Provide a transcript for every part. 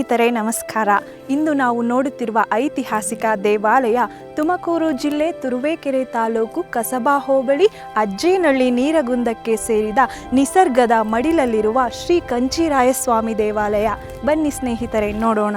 ಸ್ನೇಹಿತರೆ ನಮಸ್ಕಾರ. ಇಂದು ನಾವು ನೋಡುತ್ತಿರುವ ಐತಿಹಾಸಿಕ ದೇವಾಲಯ ತುಮಕೂರು ಜಿಲ್ಲೆ ತುರುವೇಕೆರೆ ತಾಲೂಕು ಕಸಬಾ ಹೋಬಳಿ ಅಜ್ಜೇನಹಳ್ಳಿ ನೀರಗುಂದಕ್ಕೆ ಸೇರಿದ ನಿಸರ್ಗದ ಮಡಿಲಲ್ಲಿರುವ ಶ್ರೀ ಕಂಚಿರಾಯಸ್ವಾಮಿ ದೇವಾಲಯ. ಬನ್ನಿ ಸ್ನೇಹಿತರೆ ನೋಡೋಣ.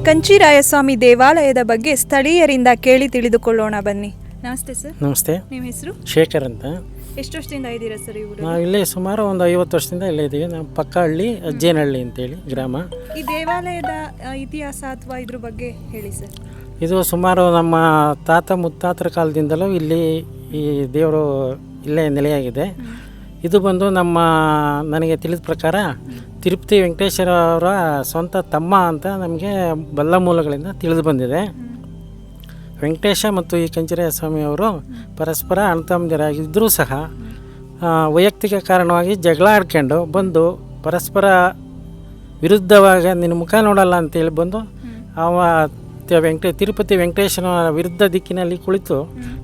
ಕಂಚಿರಾಯಸ್ವಾಮಿ ದೇವಾಲಯದ ಬಗ್ಗೆ ಸ್ಥಳೀಯರಿಂದ ಕೇಳಿ ತಿಳಿದುಕೊಳ್ಳೋಣ ಬನ್ನಿ. ನಮಸ್ತೆ ಸರ್. ನಮಸ್ತೆ. ನಿಮ್ಮ ಹೆಸರು? ಶೇಖರ್ ಅಂತ. ಎಷ್ಟು ವರ್ಷದಿಂದ ಇದ್ದೀರಾ ಸರ್ ಇವರು? ನಾವು ಇಲ್ಲೇ ಸುಮಾರು ಒಂದು 50 ವರ್ಷದಿಂದ ಇಲ್ಲೇ ಇದ್ದೀವಿ. ನಮ್ಮ ಪಕ್ಕ ಹಳ್ಳಿ ಅಜ್ಜೇನಹಳ್ಳಿ ಅಂತೇಳಿ ಗ್ರಾಮ. ಈ ದೇವಾಲಯದ ಇತಿಹಾಸ ಅಥವಾ ಇದ್ರ ಬಗ್ಗೆ ಹೇಳಿ ಸರ್. ಇದು ಸುಮಾರು ನಮ್ಮ ತಾತ ಮುತ್ತಾತರ ಕಾಲದಿಂದಲೂ ಇಲ್ಲಿ ಈ ದೇವರು ಇಲ್ಲೇ ನೆಲೆಯಾಗಿದೆ. ಇದು ಬಂದು ನನಗೆ ತಿಳಿದ ಪ್ರಕಾರ ತಿರುಪತಿ ವೆಂಕಟೇಶ್ವರ ಅವರ ಸ್ವಂತ ತಮ್ಮ ಅಂತ ನಮಗೆ ಬಲ್ಲ ಮೂಲಗಳಿಂದ ತಿಳಿದು ಬಂದಿದೆ. ವೆಂಕಟೇಶ ಮತ್ತು ಈ ಕಂಚಿರಾಯ ಸ್ವಾಮಿಯವರು ಪರಸ್ಪರ ಅಣ್ಣತಮ್ಮಂದಿರಾಗಿದ್ದರೂ ಸಹ ವೈಯಕ್ತಿಕ ಕಾರಣವಾಗಿ ಜಗಳ ಆಡ್ಕೊಂಡು ಬಂದು ಪರಸ್ಪರ ವಿರುದ್ಧವಾಗಿ ನಿನ್ನ ಮುಖ ನೋಡಲ್ಲ ಅಂತೇಳಿ ಬಂದು ತಿರುಪತಿ ವೆಂಕಟೇಶ್ವರ ವಿರುದ್ಧ ದಿಕ್ಕಿನಲ್ಲಿ ಕುಳಿತು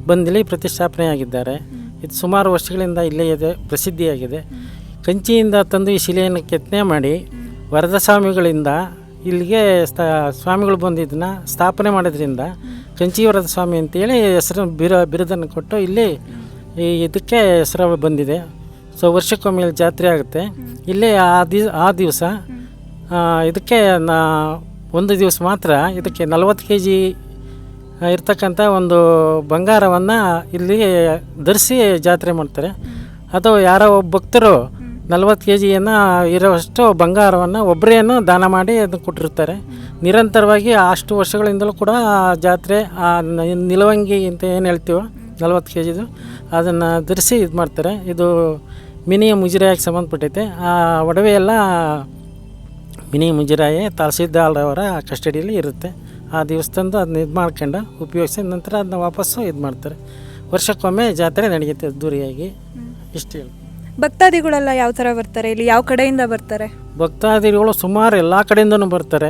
ಬಂದಿಲ್ಲಿ ಪ್ರತಿಷ್ಠಾಪನೆಯಾಗಿದ್ದಾರೆ. ಇದು ಸುಮಾರು ವರ್ಷಗಳಿಂದ ಇಲ್ಲೇ ಇದೆ, ಪ್ರಸಿದ್ಧಿಯಾಗಿದೆ. ಕಂಚಿಯಿಂದ ತಂದು ಈ ಶಿಲೆಯನ್ನು ಕೆತ್ತನೆ ಮಾಡಿ ವರದ ಸ್ವಾಮಿಗಳಿಂದ ಇಲ್ಲಿಗೆ ಸ್ವಾಮಿಗಳು ಬಂದು ಇದನ್ನು ಸ್ಥಾಪನೆ ಮಾಡೋದ್ರಿಂದ ಕಂಚಿ ವರದ ಸ್ವಾಮಿ ಅಂತೇಳಿ ಹೆಸರು ಬಿರುದನ್ನು ಕೊಟ್ಟು ಇಲ್ಲಿ ಇದಕ್ಕೆ ಹೆಸರು ಬಂದಿದೆ. ಸೊ ವರ್ಷಕ್ಕೊಮ್ಮೆ ಜಾತ್ರೆ ಆಗುತ್ತೆ. ಇಲ್ಲಿ ಆ ದಿವಸ ಇದಕ್ಕೆ ಒಂದು ದಿವಸ ಮಾತ್ರ ಇದಕ್ಕೆ 40 kg ಇರ್ತಕ್ಕಂಥ ಒಂದು ಬಂಗಾರವನ್ನು ಇಲ್ಲಿ ಧರಿಸಿ ಜಾತ್ರೆ ಮಾಡ್ತಾರೆ. ಅದು ಯಾರೋ ಒಬ್ಬ ಭಕ್ತರು 40 kg ಇರೋಷ್ಟು ಬಂಗಾರವನ್ನು ಒಬ್ಬರೇನು ದಾನ ಮಾಡಿ ಅದನ್ನು ಕೊಟ್ಟಿರ್ತಾರೆ. ನಿರಂತರವಾಗಿ ಅಷ್ಟು ವರ್ಷಗಳಿಂದಲೂ ಕೂಡ ಜಾತ್ರೆ ನಿಲುವಂಗಿ ಅಂತ ಏನು ಹೇಳ್ತೀವೋ 40 kg ಅದನ್ನು ಧರಿಸಿ ಇದು ಮಾಡ್ತಾರೆ. ಇದು ಮಿನಿ ಮುಜರಾಯಿಗೆ ಸಂಬಂಧಪಟ್ಟೈತೆ. ಆ ಒಡವೆ ಎಲ್ಲ ಮಿನಿ ಮುಜರಾಯಿ ತಹಸೀಲ್ದಾರ್ ಅವರ ಕಸ್ಟಡಿಯಲ್ಲಿ ಇರುತ್ತೆ. ಆ ದಿವಸದಂದು ಅದನ್ನ ಇದು ಮಾಡ್ಕೊಂಡು ಉಪಯೋಗಿಸಿದ ನಂತರ ಅದನ್ನ ವಾಪಸ್ಸು ಇದು ಮಾಡ್ತಾರೆ. ವರ್ಷಕ್ಕೊಮ್ಮೆ ಜಾತ್ರೆ ನಡೆಯುತ್ತೆ ಅದ್ದೂರಿಯಾಗಿ. ಇಷ್ಟು ಹೇಳಿ. ಭಕ್ತಾದಿಗಳೆಲ್ಲ ಯಾವ ಥರ ಬರ್ತಾರೆ ಇಲ್ಲಿ? ಯಾವ ಕಡೆಯಿಂದ ಬರ್ತಾರೆ? ಭಕ್ತಾದಿಗಳು ಸುಮಾರು ಎಲ್ಲ ಕಡೆಯಿಂದನೂ ಬರ್ತಾರೆ.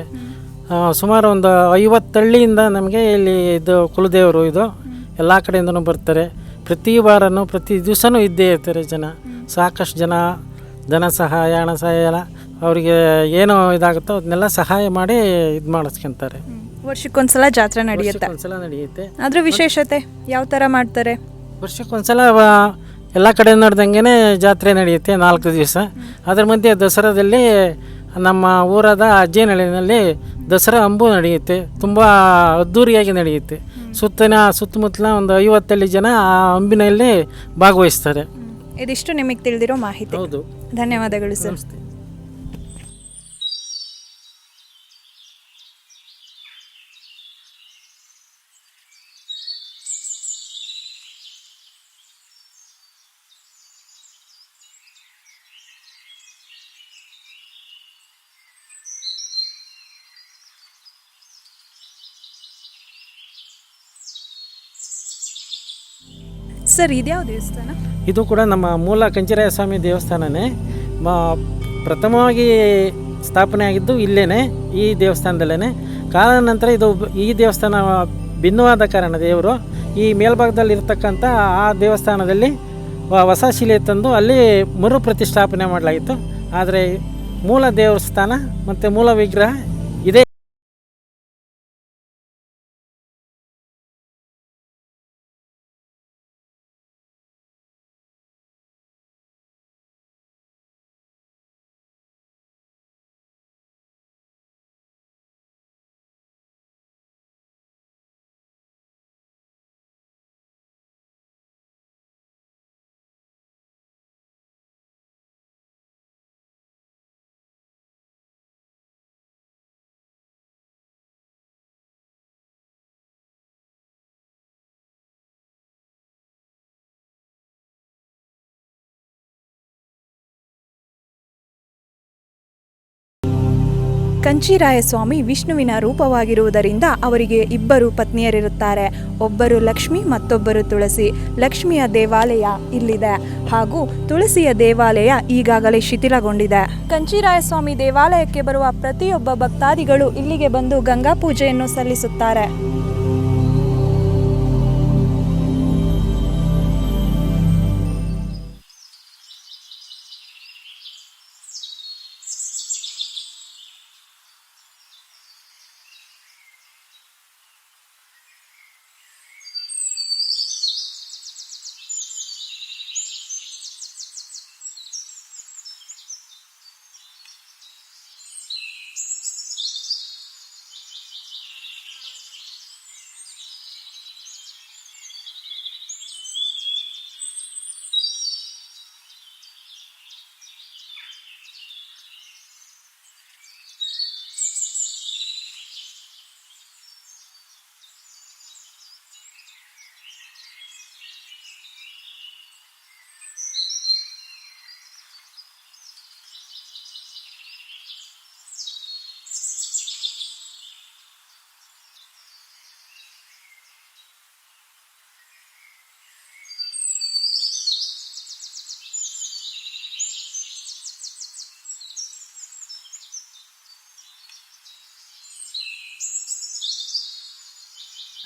ಸುಮಾರು ಒಂದು 50 ಹಳ್ಳಿಯಿಂದ ನಮಗೆ ಇಲ್ಲಿ ಇದು ಕುಲದೇವರು ಇದು ಎಲ್ಲ ಕಡೆಯಿಂದನೂ ಬರ್ತಾರೆ. ಪ್ರತಿ ವಾರನೂ ಪ್ರತಿ ದಿವಸನೂ ಇದ್ದೇ ಇರ್ತಾರೆ ಜನ. ಸಾಕಷ್ಟು ಜನ ಧನ ಸಹಾಯ ಹಣ ಸಹಾಯ ಎಲ್ಲ ಅವರಿಗೆ ಏನೋ ಇದಾಗುತ್ತೋ ಅದನ್ನೆಲ್ಲ ಸಹಾಯ ಮಾಡಿ ಇದು ಮಾಡಿಸ್ಕೊಂತಾರೆ. ವರ್ಷಕ್ಕೊಂದ್ಸಲ ಜಾತ್ರೆ ನಡೆಯುತ್ತೆ. ಒಂದ್ಸಲ ನಡೆಯುತ್ತೆ. ಅದ್ರ ವಿಶೇಷತೆ ಯಾವ ಥರ ಮಾಡ್ತಾರೆ? ವರ್ಷಕ್ಕೊಂದ್ಸಲ ಎಲ್ಲ ಕಡೆ ನೋಡ್ದಂಗೆ ಜಾತ್ರೆ ನಡೆಯುತ್ತೆ 4 ದಿವಸ. ಅದರ ಮಧ್ಯೆ ದಸರಾದಲ್ಲಿ ನಮ್ಮ ಊರಾದ ಅಜ್ಜೇನಹಳ್ಳಿನಲ್ಲಿ ದಸರಾ ಅಂಬು ನಡೆಯುತ್ತೆ. ತುಂಬ ಅದ್ಧೂರಿಯಾಗಿ ನಡೆಯುತ್ತೆ. ಸುತ್ತಮುತ್ತಲ ಒಂದು 50 ಹಳ್ಳಿ ಜನ ಆ ಅಂಬಿನಲ್ಲಿ ಭಾಗವಹಿಸ್ತಾರೆ. ಇದಿಷ್ಟು ನಿಮಗೆ ತಿಳಿದಿರೋ ಮಾಹಿತಿ. ಹೌದು. ಧನ್ಯವಾದಗಳು ಸರ್. ನಮಸ್ತೆ. ಸರ್ ಇದ್ಯಾವ ದೇವಸ್ಥಾನ? ಇದು ಕೂಡ ನಮ್ಮ ಮೂಲ ಕಂಚಿರಾಯ ಸ್ವಾಮಿ ದೇವಸ್ಥಾನನೇ. ಪ್ರಥಮವಾಗಿ ಸ್ಥಾಪನೆ ಆಗಿದ್ದು ಇಲ್ಲೇ ಈ ದೇವಸ್ಥಾನದಲ್ಲೇ. ಕಾಲಾನಂತರ ಈ ದೇವಸ್ಥಾನ ಭಿನ್ನವಾದ ಕಾರಣ ದೇವರು ಈ ಮೇಲ್ಭಾಗದಲ್ಲಿ ಇರ್ತಕ್ಕಂಥ ಆ ದೇವಸ್ಥಾನದಲ್ಲಿ ಹೊಸ ಶಿಲೆ ತಂದು ಅಲ್ಲಿ ಮರು ಪ್ರತಿಷ್ಠಾಪನೆ ಮಾಡಲಾಗಿತ್ತು. ಆದರೆ ಮೂಲ ದೇವಸ್ಥಾನ ಮತ್ತು ಮೂಲ ವಿಗ್ರಹ ಇದೇ. ಕಂಚಿರಾಯಸ್ವಾಮಿ ವಿಷ್ಣುವಿನ ರೂಪವಾಗಿರುವುದರಿಂದ ಅವರಿಗೆ 2 ಪತ್ನಿಯರಿರುತ್ತಾರೆ. ಒಬ್ಬರು ಲಕ್ಷ್ಮಿ, ಮತ್ತೊಬ್ಬರು ತುಳಸಿ. ಲಕ್ಷ್ಮಿಯ ದೇವಾಲಯ ಇಲ್ಲಿದೆ ಹಾಗೂ ತುಳಸಿಯ ದೇವಾಲಯ ಈಗಾಗಲೇ ಶಿಥಿಲಗೊಂಡಿದೆ. ಕಂಚಿರಾಯಸ್ವಾಮಿ ದೇವಾಲಯಕ್ಕೆ ಬರುವ ಪ್ರತಿಯೊಬ್ಬ ಭಕ್ತಾದಿಗಳು ಇಲ್ಲಿಗೆ ಬಂದು ಗಂಗಾ ಪೂಜೆಯನ್ನು ಸಲ್ಲಿಸುತ್ತಾರೆ.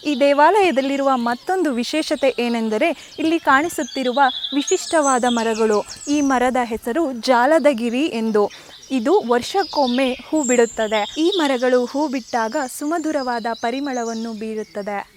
ಈ ದೇವಾಲಯದಲ್ಲಿರುವ ಮತ್ತೊಂದು ವಿಶೇಷತೆ ಏನೆಂದರೆ ಇಲ್ಲಿ ಕಾಣಿಸುತ್ತಿರುವ ವಿಶಿಷ್ಟವಾದ ಮರಗಳು. ಈ ಮರದ ಹೆಸರು ಜಾಲದಗಿರಿ ಎಂದು. ಇದು ವರ್ಷಕ್ಕೊಮ್ಮೆ ಹೂ ಬಿಡುತ್ತದೆ. ಈ ಮರಗಳು ಹೂ ಬಿಟ್ಟಾಗ ಸುಮಧುರವಾದ ಪರಿಮಳವನ್ನು ಬೀರುತ್ತದೆ.